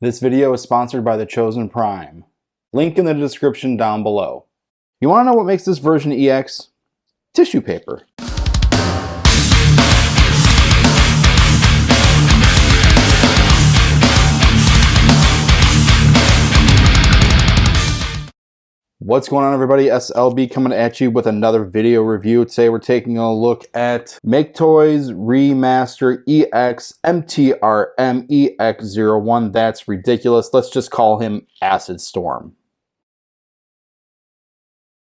This video is sponsored by the Chosen Prime. Link in the description down below. You want to know what makes this version EX? Tissue paper. What's going on, everybody? S.L.B coming at you with another video review. Today we're taking a look at Make Toys Remaster EX MTRM EX01. That's ridiculous. Let's just call him Acid Storm.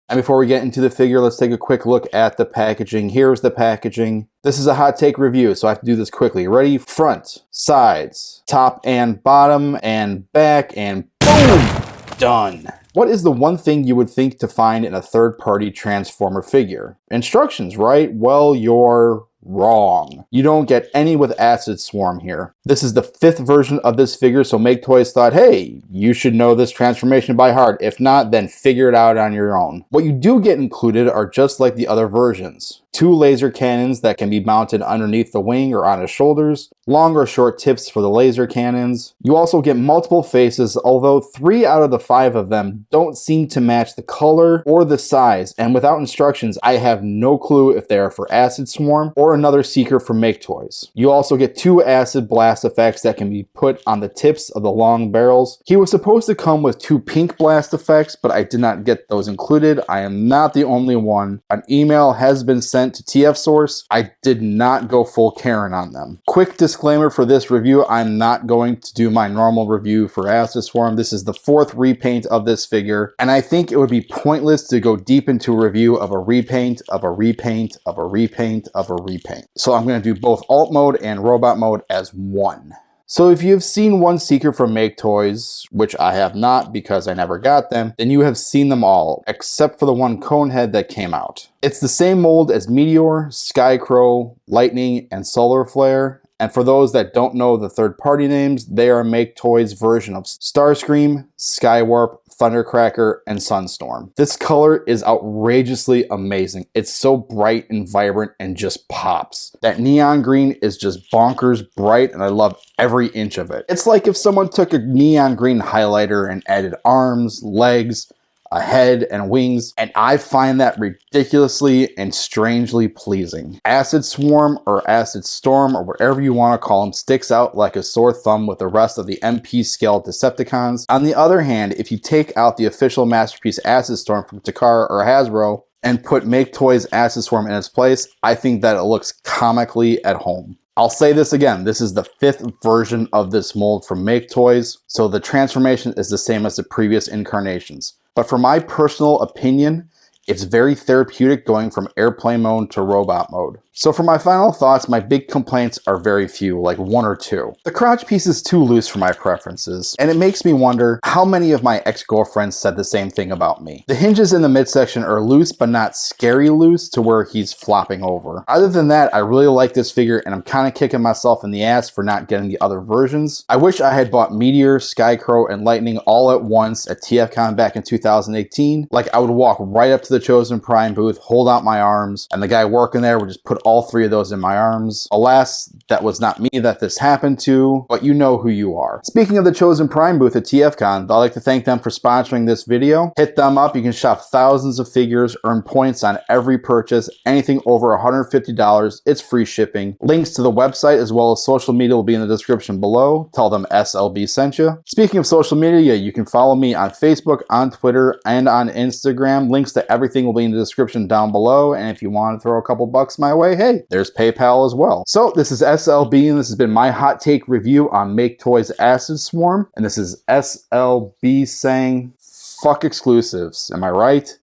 And before we get into the figure, let's take a quick look at the packaging. Here's the packaging. This is a hot take review, so I have to do this quickly. Ready? Front, sides, top and bottom, and back, and boom! Done. What is the one thing you would think to find in a third-party Transformer figure? Instructions, right? Well, you're wrong. You don't get any with Acid Swarm here. This is the 5th version of this figure, so Make Toys thought, hey, you should know this transformation by heart. If not, then figure it out on your own. What you do get included are just like the other versions. 2 laser cannons that can be mounted underneath the wing or on his shoulders, long or short tips for the laser cannons. You also get multiple faces, although 3 out of the 5 of them don't seem to match the color or the size, and without instructions, I have no clue if they are for Acid Swarm or another secret from Make Toys. You also get 2 acid blast effects that can be put on the tips of the long barrels. He was supposed to come with 2 pink blast effects, but I did not get those included. I am not the only one. An email has been sent to TF Source. I did not go full Karen on them. Quick disclaimer for this review, I'm not going to do my normal review for Acid Swarm. This is the 4th repaint of this figure, and I think it would be pointless to go deep into a review of a repaint, of a repaint, of a repaint, of a repaint. So I'm going to do both alt mode and robot mode as one. So if you've seen one secret from Make Toys, which I have not because I never got them, then you have seen them all, except for the one Conehead that came out. It's the same mold as Meteor, Skycrow, Lightning, and Solar Flare. And for those that don't know the third-party names, they are Make Toys' version of Starscream, Skywarp, Thundercracker, and Sunstorm. This color is outrageously amazing. It's so bright and vibrant and just pops. That neon green is just bonkers bright, and I love every inch of it. It's like if someone took a neon green highlighter and added arms, legs, a head, and wings, and I find that ridiculously and strangely pleasing. Acid Swarm or Acid Storm or whatever you want to call him sticks out like a sore thumb with the rest of the MP scale Decepticons. On the other hand, if you take out the official Masterpiece Acid Storm from Takara or Hasbro and put Make Toys Acid Swarm in its place, I think that it looks comically at home. I'll say this again, this is the 5th version of this mold from Make Toys, so the transformation is the same as the previous incarnations. But for my personal opinion, it's very therapeutic going from airplane mode to robot mode. So for my final thoughts, my big complaints are very few, like 1 or 2. The crotch piece is too loose for my preferences, and it makes me wonder how many of my ex-girlfriends said the same thing about me. The hinges in the midsection are loose, but not scary loose to where he's flopping over. Other than that, I really like this figure, and I'm kind of kicking myself in the ass for not getting the other versions. I wish I had bought Meteor, Skycrow, and Lightning all at once at TFCon back in 2018. Like, I would walk right up to the Chosen Prime booth, hold out my arms, and the guy working there would just put all 3 of those in my arms. Alas, that was not me that this happened to, but you know who you are. Speaking of the Chosen Prime booth at TFCon, I'd like to thank them for sponsoring this video. Hit them up. You can shop thousands of figures, earn points on every purchase, anything over $150. It's free shipping. Links to the website as well as social media will be in the description below. Tell them S.L.B sent you. Speaking of social media, you can follow me on Facebook, on Twitter, and on Instagram. Links to everything will be in the description down below, and if you want to throw a couple bucks my way, hey, there's PayPal as well. So this is S.L.B, and this has been my hot take review on Make Toys Acid Swarm, and this is S.L.B saying, fuck exclusives. Am I right?